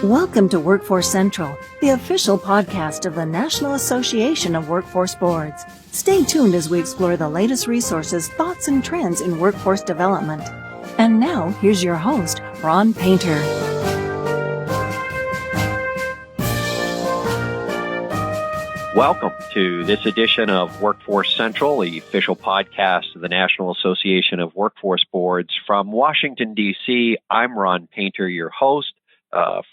Welcome to Workforce Central, the official podcast of the National Association of Workforce Boards. Stay tuned as we explore the latest resources, thoughts, and trends in workforce development. And now, here's your host, Ron Painter. Welcome to this edition of Workforce Central, the official podcast of the National Association of Workforce Boards. From Washington, D.C., I'm Ron Painter, your host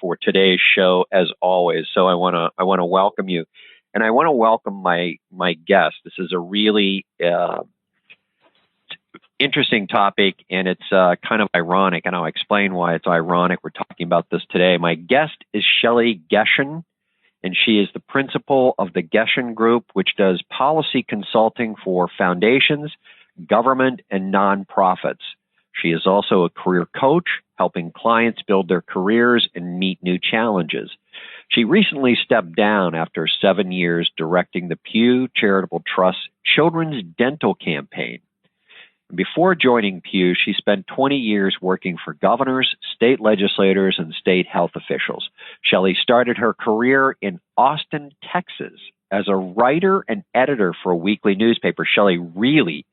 for today's show, as always. So I want to welcome you, and I want to welcome my guest. This is a really interesting topic, and it's kind of ironic, and I'll explain why it's ironic we're talking about this today. My guest is Shelly Gehshan, and she is the principal of the Gehshan Group, which does policy consulting for foundations, government, and nonprofits. She is also a career coach, helping clients build their careers and meet new challenges. She recently stepped down after 7 years directing the Pew Charitable Trust's Children's Dental Campaign. Before joining Pew, she spent 20 years working for governors, state legislators, and state health officials. Shelly started her career in Austin, Texas, as a writer and editor for a weekly newspaper. Shelly, really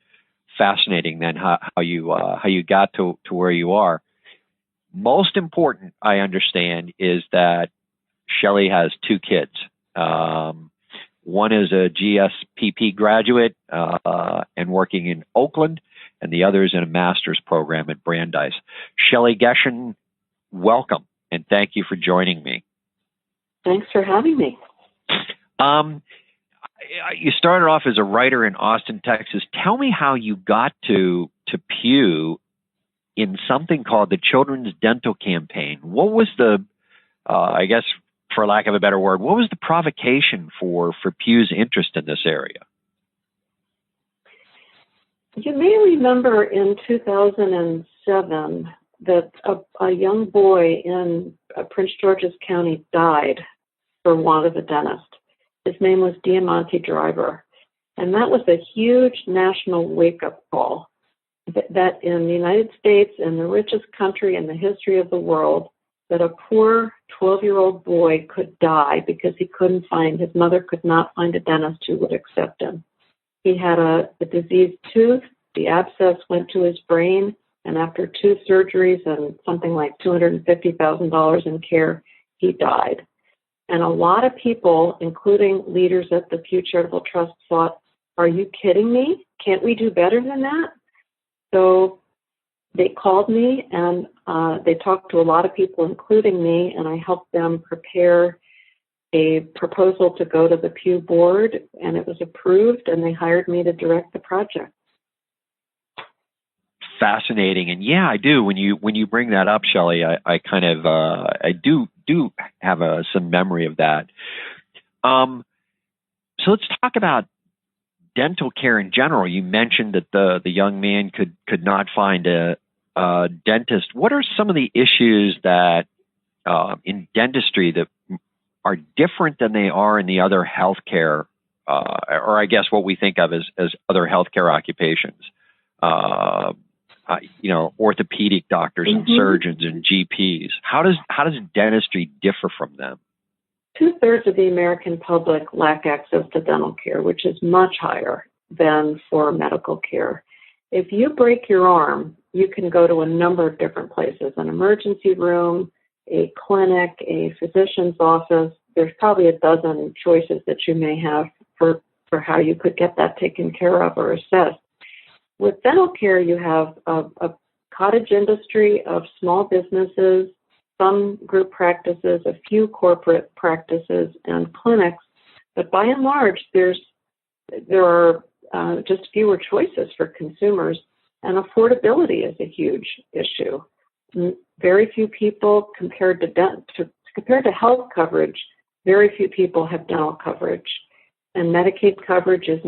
fascinating then how you got to where you are. Most important, I understand, is that Shelly has two kids. One is a GSPP graduate and working in Oakland, and the other is in a master's program at Brandeis. Shelly Gehshan, welcome, and thank you for joining me. Thanks for having me. You started off as a writer in Austin, Texas. Tell me how you got to Pew in something called the Children's Dental Campaign. What was the, I guess, for lack of a better word, what was the provocation for Pew's interest in this area? You may remember in 2007 that a young boy in Prince George's County died for want of a dentist. His name was Diamante Driver, and that was a huge national wake-up call that in the United States, in the richest country in the history of the world, that a poor 12-year-old boy could die because his mother could not find a dentist who would accept him. He had a diseased tooth, the abscess went to his brain, and after 2 surgeries and something like $250,000 in care, he died. And a lot of people, including leaders at the Pew Charitable Trust, thought, are you kidding me? Can't we do better than that? So they called me and they talked to a lot of people, including me, and I helped them prepare a proposal to go to the Pew board, and it was approved, and they hired me to direct the project. Fascinating, and yeah, I do. When you bring that up, Shelly, I kind of I do have some memory of that. So let's talk about dental care in general. You mentioned that the young man could not find a dentist. What are some of the issues that in dentistry that are different than they are in the other healthcare, or I guess what we think of as other healthcare occupations? Orthopedic doctors and surgeons and GPs. How does dentistry differ from them? 2/3 of the American public lack access to dental care, which is much higher than for medical care. If you break your arm, you can go to a number of different places, an emergency room, a clinic, a physician's office. There's probably a dozen choices that you may have for how you could get that taken care of or assessed. With dental care, you have a cottage industry of small businesses, some group practices, a few corporate practices, and clinics. But by and large, there are just fewer choices for consumers, and affordability is a huge issue. Very few people, compared to health coverage, very few people have dental coverage. And Medicaid coverage is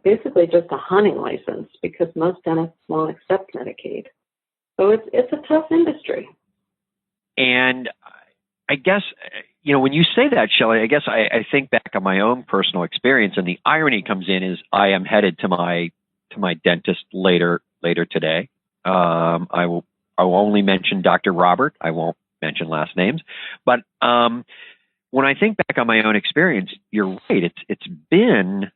basically just a hunting license because most dentists won't accept Medicaid. So it's a tough industry. And I guess, when you say that, Shelly, I guess I think back on my own personal experience, and the irony comes in is I am headed to my dentist later today. I will only mention Dr. Robert. I won't mention last names. But when I think back on my own experience, you're right. It's been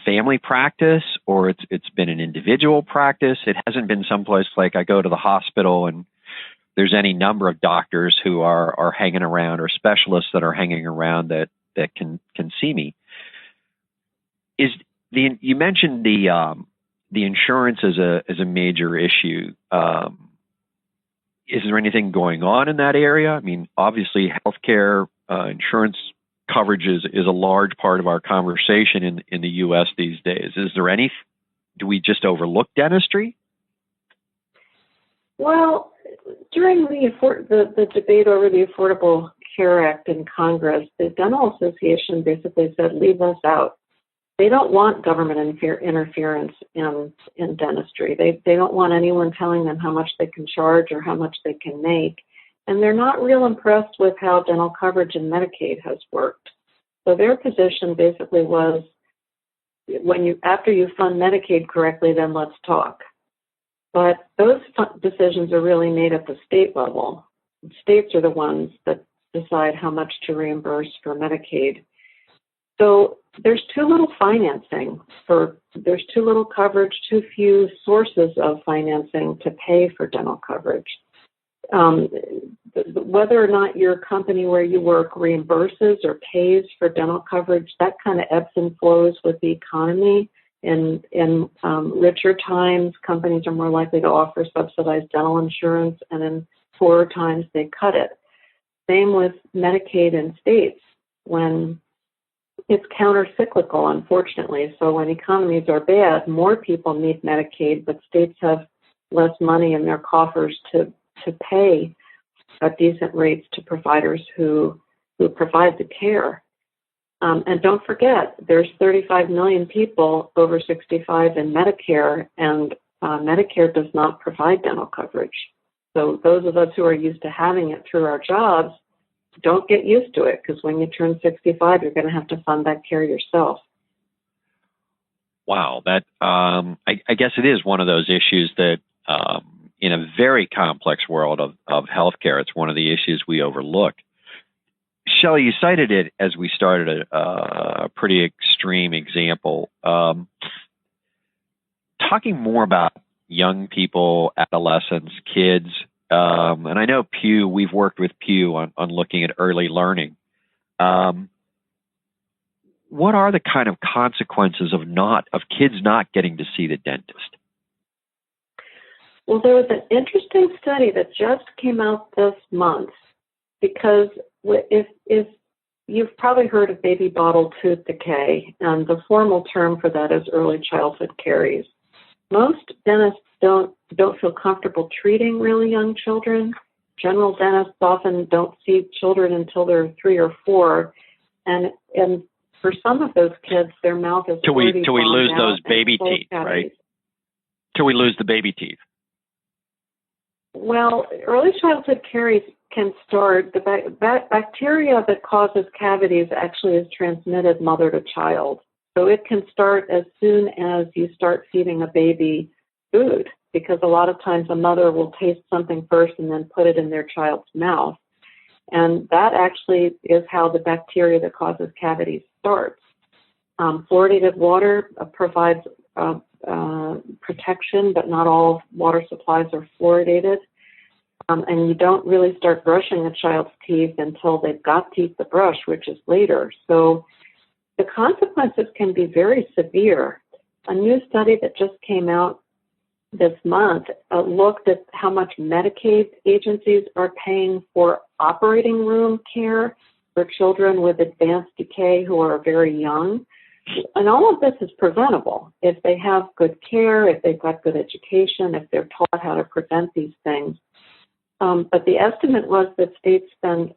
family practice, or it's been an individual practice. It hasn't been someplace like I go to the hospital and there's any number of doctors who are hanging around, or specialists that are hanging around that can see me. You mentioned the insurance as a major issue. Is there anything going on in that area? I mean, obviously, healthcare insurance coverage is a large part of our conversation in the U.S. these days. Do we just overlook dentistry? Well, during the debate over the Affordable Care Act in Congress, the Dental Association basically said, leave us out. They don't want government interference in dentistry. They don't want anyone telling them how much they can charge or how much they can make. And they're not real impressed with how dental coverage in Medicaid has worked. So their position basically was, after you fund Medicaid correctly, then let's talk. But those decisions are really made at the state level. States are the ones that decide how much to reimburse for Medicaid. So there's too little financing there's too little coverage, too few sources of financing to pay for dental coverage. Whether or not your company where you work reimburses or pays for dental coverage, that kind of ebbs and flows with the economy. In richer times, companies are more likely to offer subsidized dental insurance, and in poorer times, they cut it. Same with Medicaid in states, when it's counter-cyclical, unfortunately. So when economies are bad, more people need Medicaid, but states have less money in their coffers to pay at decent rates to providers who provide the care. And don't forget, there's 35 million people over 65 in Medicare, and Medicare does not provide dental coverage. So those of us who are used to having it through our jobs don't get used to it, because when you turn 65, you're going to have to fund that care yourself. Wow, that I guess it is one of those issues that in a very complex world of healthcare, it's one of the issues we overlook. Shelly, you cited it as we started a pretty extreme example. Talking more about young people, adolescents, kids, and I know Pew, we've worked with Pew on looking at early learning. What are the kind of consequences of kids not getting to see the dentist? Well, there was an interesting study that just came out this month, because if you've probably heard of baby bottle tooth decay, and the formal term for that is early childhood caries. Most dentists don't feel comfortable treating really young children. General dentists often don't see children until they're 3 or 4, and for some of those kids, their mouth is till we lose those baby teeth, right? Till we lose the baby teeth. Well, early childhood caries can start. The bacteria that causes cavities actually is transmitted mother to child. So it can start as soon as you start feeding a baby food, because a lot of times a mother will taste something first and then put it in their child's mouth. And that actually is how the bacteria that causes cavities starts. Fluoridated water provides protection, but not all water supplies are fluoridated. And you don't really start brushing a child's teeth until they've got teeth to brush, which is later. So the consequences can be very severe. A new study that just came out this month looked at how much Medicaid agencies are paying for operating room care for children with advanced decay who are very young. And all of this is preventable if they have good care, if they've got good education, if they're taught how to prevent these things. But the estimate was that states spend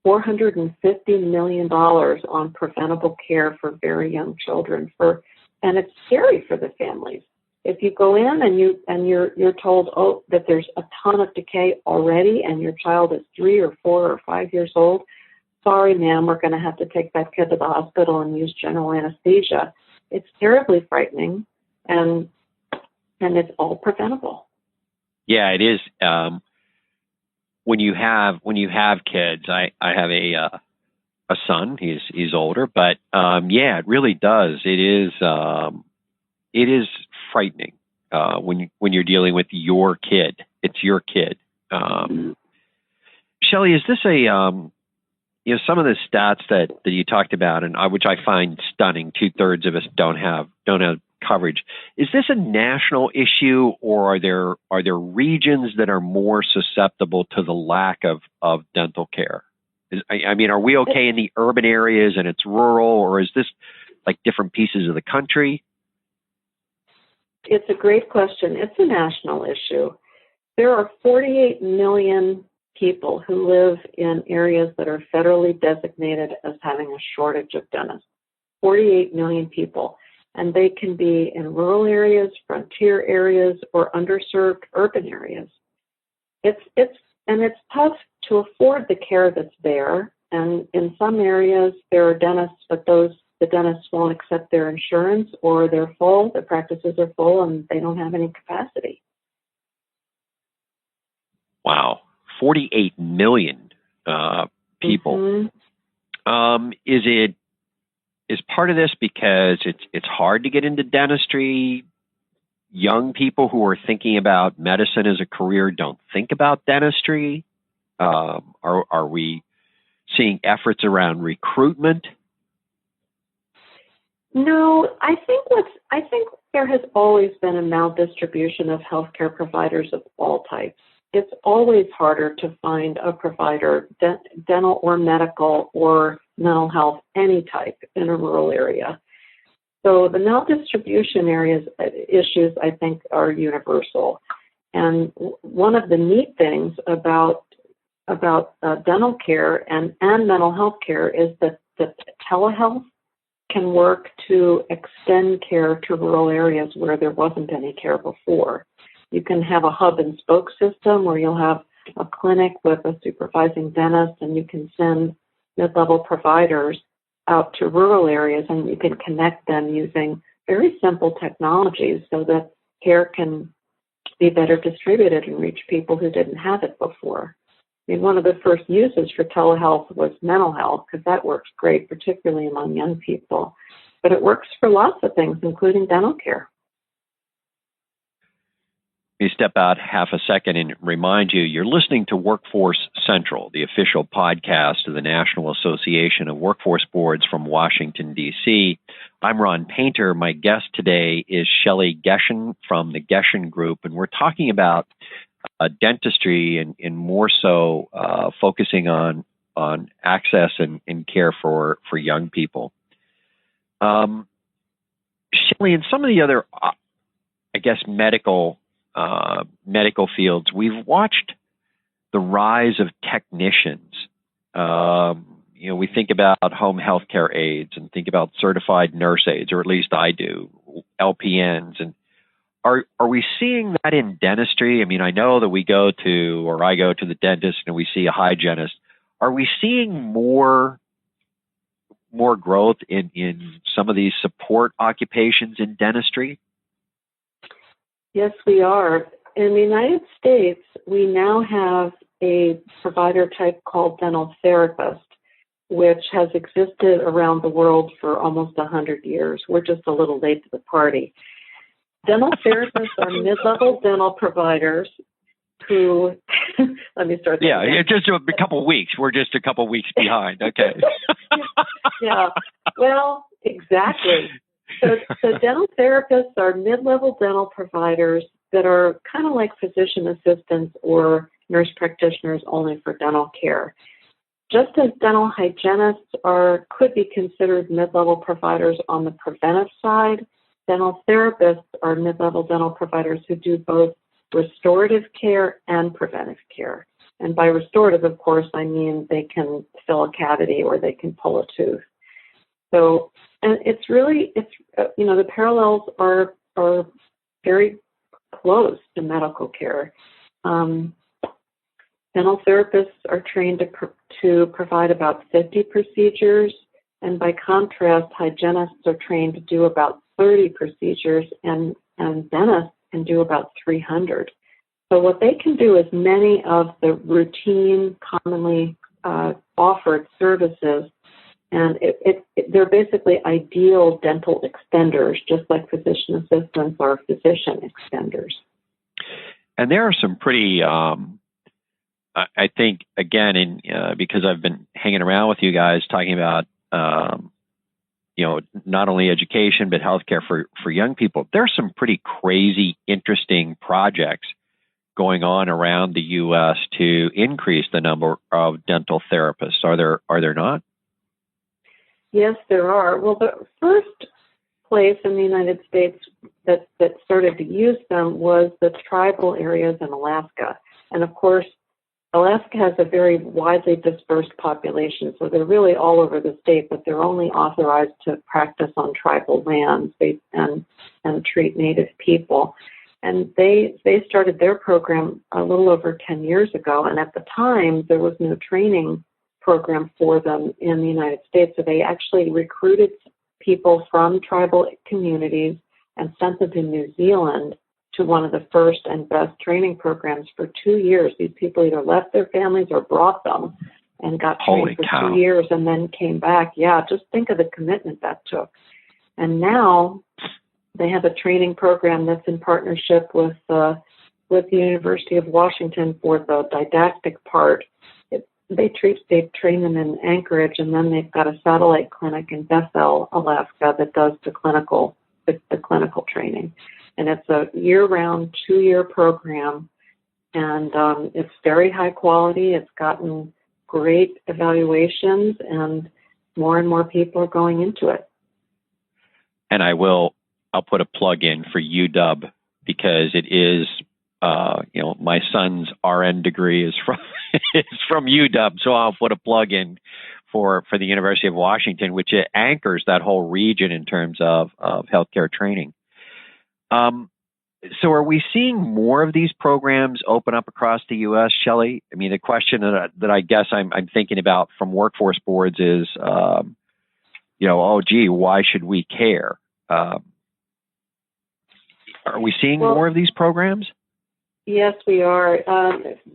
$450 million on preventable care for very young children, and it's scary for the families. If you go in and you're told, that there's a ton of decay already, and your child is 3 or 4 or 5 years old, sorry, ma'am, we're going to have to take that kid to the hospital and use general anesthesia. It's terribly frightening, and it's all preventable. Yeah, it is. when you have kids, I have a son. He's older, but yeah, it really does. It is frightening when you're dealing with your kid. It's your kid. Shelly, is this some of the stats that you talked about, and which I find stunning? 2/3 of us don't have coverage. Is this a national issue, or are there regions that are more susceptible to the lack of dental care? Are we okay in the urban areas and it's rural, or is this like different pieces of the country? It's a great question. It's a national issue. There are 48 million people who live in areas that are federally designated as having a shortage of dentists. 48 million people. And they can be in rural areas, frontier areas, or underserved urban areas. It's tough to afford the care that's there. And in some areas, there are dentists, but the dentists won't accept their insurance, or they're full, their practices are full, and they don't have any capacity. Wow, 48 million people. Mm-hmm. Is part of this because it's hard to get into dentistry? Young people who are thinking about medicine as a career don't think about dentistry. Are we seeing efforts around recruitment? No, I think there has always been a maldistribution of healthcare providers of all types. It's always harder to find a provider, dental or medical or mental health, any type, in a rural area. So the maldistribution issues, I think, are universal. And one of the neat things about dental care and mental health care is that telehealth can work to extend care to rural areas where there wasn't any care before. You can have a hub and spoke system where you'll have a clinic with a supervising dentist, and you can send mid-level providers out to rural areas, and you can connect them using very simple technologies so that care can be better distributed and reach people who didn't have it before. I mean, one of the first uses for telehealth was mental health, because that works great, particularly among young people. But it works for lots of things, including dental care. Let me step out half a second and remind you, you're listening to Workforce Central, the official podcast of the National Association of Workforce Boards from Washington, D.C. I'm Ron Painter. My guest today is Shelly Gehshan from the Gehshan Group, and we're talking about dentistry and more so focusing on access and care for young people. Shelly, in some of the other, medical fields, we've watched the rise of technicians. We think about home healthcare aides and think about certified nurse aides, or at least I do, LPNs. And are we seeing that in dentistry? I mean, I know that I go to the dentist and we see a hygienist. Are we seeing more growth in some of these support occupations in dentistry? Yes, we are. In the United States, we now have a provider type called dental therapist, which has existed around the world for almost 100 years. We're just a little late to the party. Dental therapists are mid-level dental providers who, let me start. Yeah, just a couple of weeks. We're just a couple of weeks behind. Okay. Yeah, well, exactly. So dental therapists are mid-level dental providers that are kind of like physician assistants or nurse practitioners only for dental care. Just as dental hygienists could be considered mid-level providers on the preventive side, dental therapists are mid-level dental providers who do both restorative care and preventive care. And by restorative, of course, I mean they can fill a cavity or they can pull a tooth. So, and the parallels are very close to medical care. Dental therapists are trained to provide about 50 procedures, and by contrast, hygienists are trained to do about 30 procedures, and dentists can do about 300. So what they can do is many of the routine, commonly offered services, and they're basically ideal dental extenders, just like physician assistants are physician extenders. And there are some pretty, I think, again, because I've been hanging around with you guys talking about, not only education, but healthcare for young people, there's some pretty crazy, interesting projects going on around the U.S. to increase the number of dental therapists. Are there not? Yes, there are. Well, the first place in the United States that started to use them was the tribal areas in Alaska. And of course, Alaska has a very widely dispersed population, so they're really all over the state, but they're only authorized to practice on tribal lands and treat Native people. And they started their program a little over 10 years ago, and at the time, there was no training program for them in the United States, so they actually recruited people from tribal communities and sent them to New Zealand to one of the first and best training programs for 2 years. These people either left their families or brought them and got trained for 2 years and then came back. Yeah, just think of the commitment that took. And now they have a training program that's in partnership with the University of Washington for the didactic part. They train them in Anchorage, and then they've got a satellite clinic in Bethel, Alaska, that does the clinical training. And it's a year-round, 2-year program, and it's very high quality. It's gotten great evaluations, and more people are going into it. And I'll put a plug in for UW, because it is, my son's RN degree is from UW, so I'll put a plug in for the University of Washington, which anchors that whole region in terms of healthcare training. So are we seeing more of these programs open up across the U.S., Shelly? I mean, the question that I guess I'm thinking about from workforce boards is, why should we care? Are we seeing more of these programs? Yes, we are.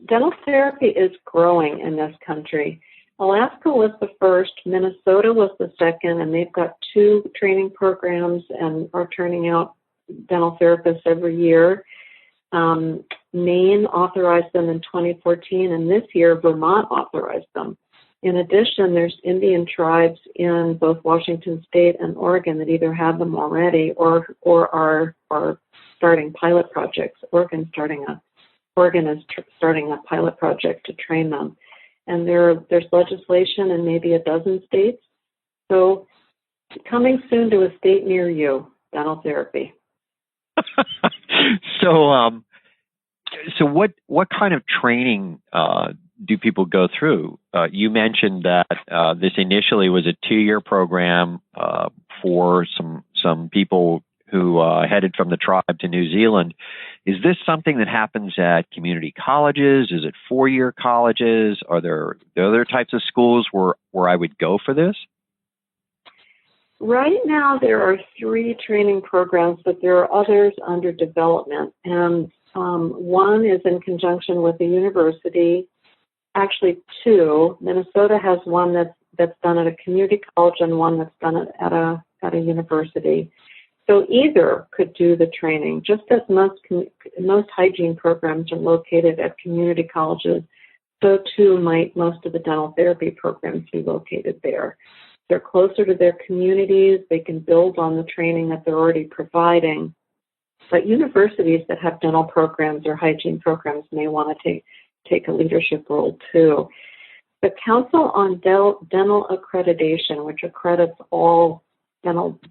Dental therapy is growing in this country. Alaska was the first, Minnesota was the second, and they've got 2 training programs and are turning out dental therapists every year. Maine authorized them in 2014, and this year Vermont authorized them. In addition, there's Indian tribes in both Washington State and Oregon that either have them already or are starting pilot projects. Oregon is starting a pilot project to train them. And there's legislation in maybe a dozen states. So coming soon to a state near you, dental therapy. So what kind of training do people go through? You mentioned that this initially was a 2-year program for some people who headed from the tribe to New Zealand. Is this something that happens at community colleges? Is it 4-year colleges? Are there other types of schools where I would go for this? Right now, there are 3 training programs, but there are others under development. And one is in conjunction with the university. Actually, 2. Minnesota has one that's done at a community college and one that's done at a university. So either could do the training. Just as most hygiene programs are located at community colleges, so too might most of the dental therapy programs be located there. They're closer to their communities. They can build on the training that they're already providing. But universities that have dental programs or hygiene programs may want to take a leadership role too. The Council on Dental Accreditation, which accredits all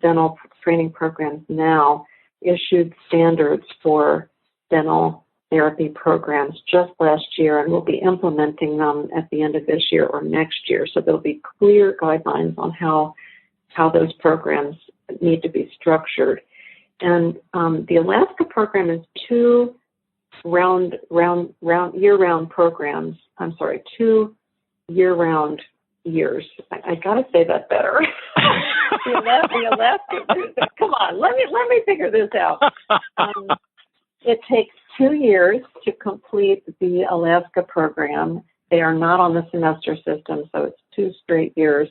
dental training programs now, issued standards for dental therapy programs just last year, and will be implementing them at the end of this year or next year. So there'll be clear guidelines on how those programs need to be structured. And the Alaska program is 2 year-round programs. I'm sorry, 2 year-round years. I got to say that better. the Alaska. Come on, let me figure this out. It takes 2 years to complete the Alaska program. They are not on the semester system, so it's 2 straight years.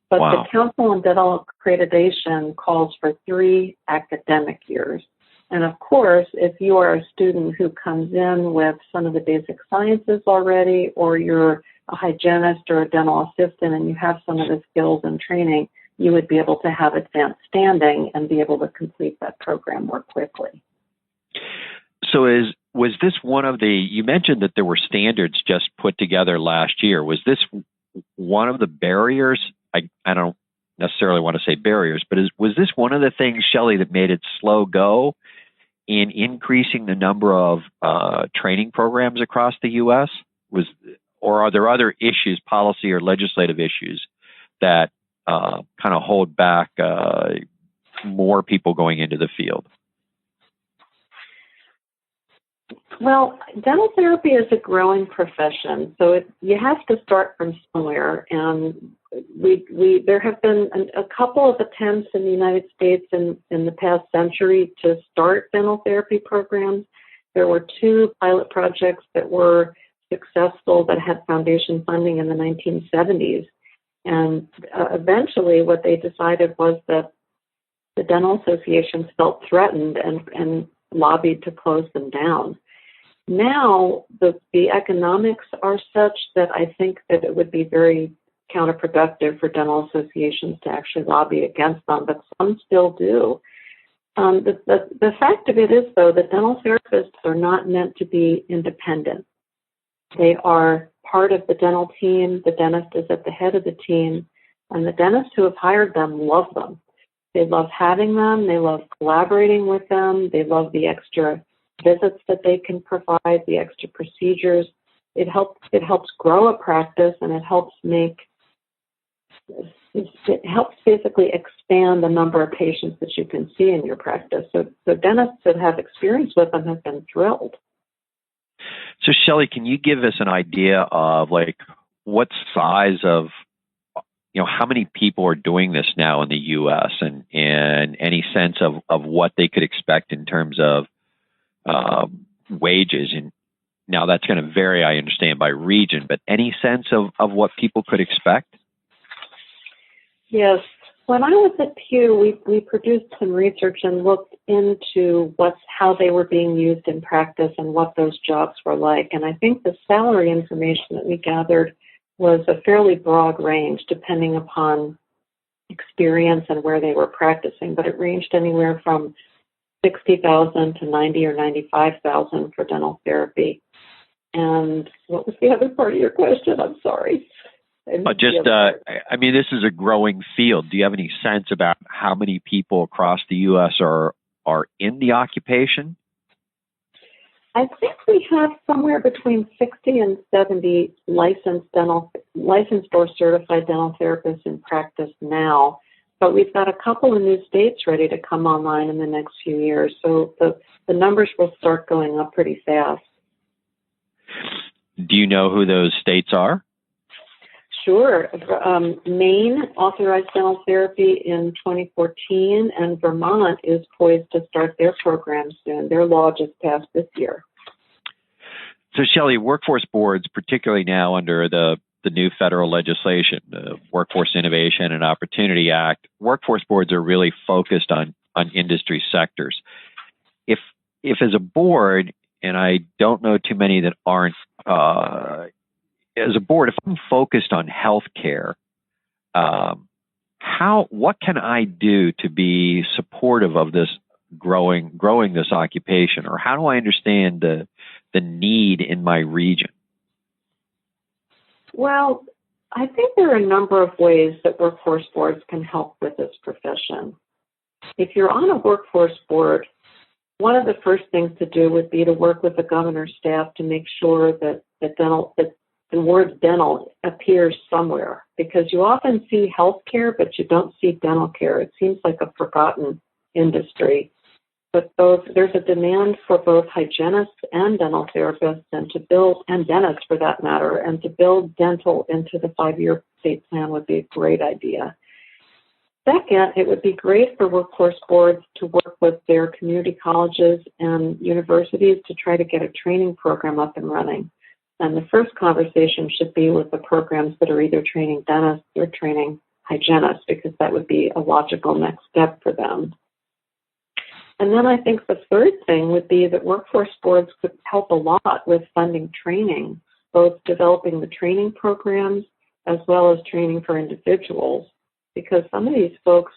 But Wow. the Council on Dental Accreditation calls for 3 academic years. And of course, if you are a student who comes in with some of the basic sciences already, or you're a hygienist or a dental assistant and you have some of the skills and training, you would be able to have advanced standing and be able to complete that program more quickly. So was this one of the, you mentioned that there were standards just put together last year. Was this one of the barriers? I don't necessarily want to say barriers, but was this one of the things, Shelly, that made it slow go in increasing the number of training programs across the U.S.? Or are there other issues, policy or legislative issues, that kind of hold back more people going into the field? Well, dental therapy is a growing profession, so you have to start from somewhere. And there have been a couple of attempts in the United States in the past century to start dental therapy programs. There were 2 pilot projects that were successful that had foundation funding in the 1970s. And eventually what they decided was that the dental associations felt threatened and lobbied to close them down. Now the economics are such that I think that it would be very counterproductive for dental associations to actually lobby against them, but some still do. The fact of it is, though, that dental therapists are not meant to be independent. They are part of the dental team. The dentist is at the head of the team, and the dentists who have hired them love them. They love having them. They love collaborating with them. They love the extra visits that they can provide, the extra procedures. It helps grow a practice, and it helps basically expand the number of patients that you can see in your practice. So dentists that have experience with them have been thrilled. So, Shelly, can you give us an idea of like what size of, how many people are doing this now in the U.S. and any sense of what they could expect in terms of wages? And now that's going to vary, I understand, by region, but any sense of what people could expect? Yes. When I was at Pew, we produced some research and looked into how they were being used in practice and what those jobs were like. And I think the salary information that we gathered was a fairly broad range depending upon experience and where they were practicing, but it ranged anywhere from $60,000 to $90,000 or $95,000 for dental therapy. And what was the other part of your question? I'm sorry. This is a growing field. Do you have any sense about how many people across the U.S. are in the occupation? I think we have somewhere between 60 and 70 licensed or certified dental therapists in practice now. But we've got a couple of new states ready to come online in the next few years. So the numbers will start going up pretty fast. Do you know who those states are? Sure. Maine authorized dental therapy in 2014, and Vermont is poised to start their program soon. Their law just passed this year. So, Shelly, workforce boards, particularly now under the new federal legislation, the Workforce Innovation and Opportunity Act, workforce boards are really focused on industry sectors. If as a board, and I don't know too many that aren't, as a board, if I'm focused on healthcare, what can I do to be supportive of this growing this occupation, or how do I understand the need in my region? Well, I think there are a number of ways that workforce boards can help with this profession. If you're on a workforce board, one of the first things to do would be to work with the governor's staff to make sure that the word dental appears somewhere, because you often see healthcare, but you don't see dental care. It seems like a forgotten industry. But there's a demand for both hygienists and dental therapists and dentists for that matter, and to build dental into the 5-year state plan would be a great idea. Second, it would be great for workforce boards to work with their community colleges and universities to try to get a training program up and running. And the first conversation should be with the programs that are either training dentists or training hygienists, because that would be a logical next step for them. And then I think the third thing would be that workforce boards could help a lot with funding training, both developing the training programs as well as training for individuals, because some of these folks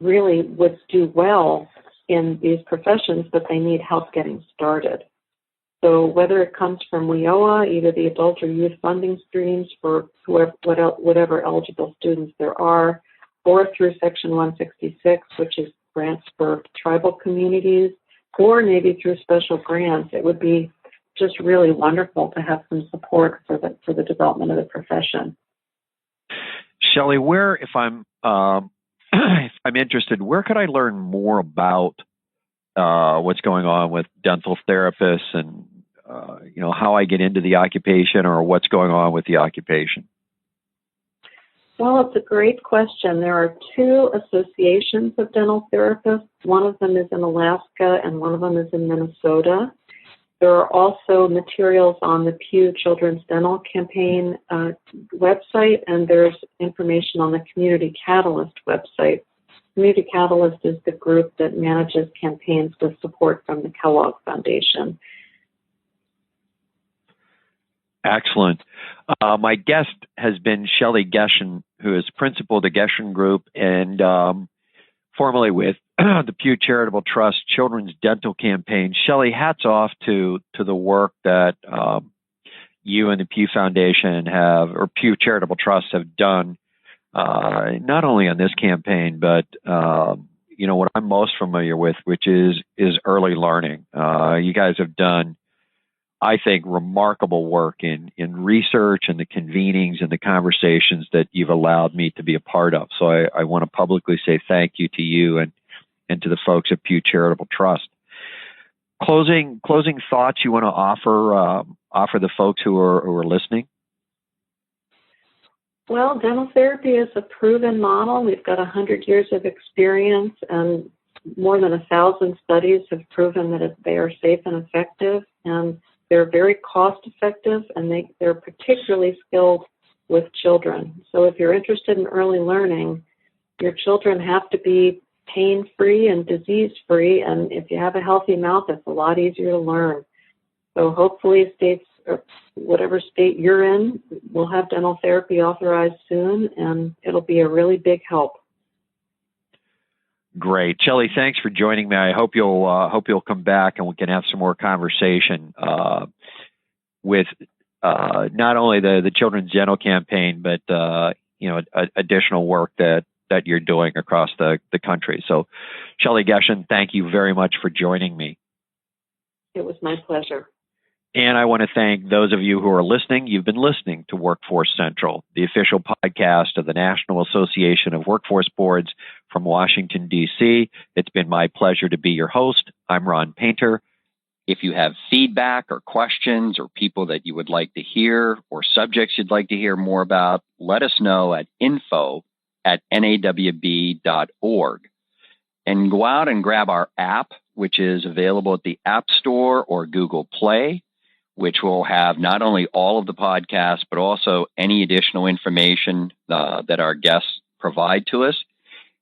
really would do well in these professions, but they need help getting started. So whether it comes from WIOA, either the adult or youth funding streams for whatever eligible students there are, or through Section 166, which is grants for tribal communities, or maybe through special grants, it would be just really wonderful to have some support for the development of the profession. Shelly, if I'm if I'm interested, where could I learn more about what's going on with dental therapists and how I get into the occupation or what's going on with the occupation? Well, it's a great question. There are two associations of dental therapists. One of them is in Alaska and one of them is in Minnesota. There are also materials on the Pew Children's Dental Campaign website, and there's information on the Community Catalyst website. Community Catalyst is the group that manages campaigns with support from the Kellogg Foundation. Excellent. My guest has been Shelly Gehshan, who is principal of the Gehshan Group and formerly with the Pew Charitable Trust Children's Dental Campaign. Shelly, hats off to the work that you and the Pew Foundation or Pew Charitable Trust have done, not only on this campaign, but what I'm most familiar with, which is early learning. You guys have done, I think, remarkable work in research and the convenings and the conversations that you've allowed me to be a part of. So I want to publicly say thank you to you and to the folks at Pew Charitable Trust. Closing thoughts you want to offer the folks who are listening? Well, dental therapy is a proven model. We've got 100 years of experience, and more than 1,000 studies have proven that they are safe and effective, and they're very cost effective, and they're particularly skilled with children. So if you're interested in early learning, your children have to be pain-free and disease-free, and if you have a healthy mouth, it's a lot easier to learn. So hopefully states, or whatever state you're in, will have dental therapy authorized soon, and it'll be a really big help. Great. Shelly, thanks for joining me. I hope you'll come back and we can have some more conversation with not only the Children's Dental Campaign, but additional work that you're doing across the country. So, Shelly Gehshan, thank you very much for joining me. It was my pleasure. And I want to thank those of you who are listening. You've been listening to Workforce Central, the official podcast of the National Association of Workforce Boards from Washington, D.C. It's been my pleasure to be your host. I'm Ron Painter. If you have feedback or questions or people that you would like to hear or subjects you'd like to hear more about, let us know at info@nawb.org. And go out and grab our app, which is available at the App Store or Google Play, which will have not only all of the podcasts, but also any additional information that our guests provide to us.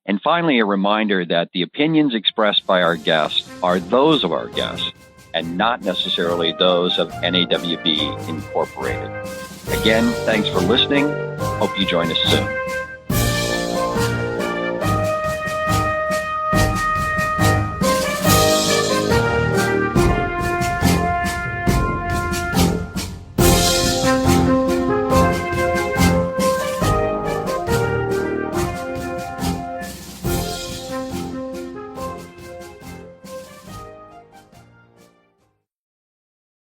And finally, a reminder that the opinions expressed by our guests are those of our guests and not necessarily those of NAWB Incorporated. Again, thanks for listening. Hope you join us soon.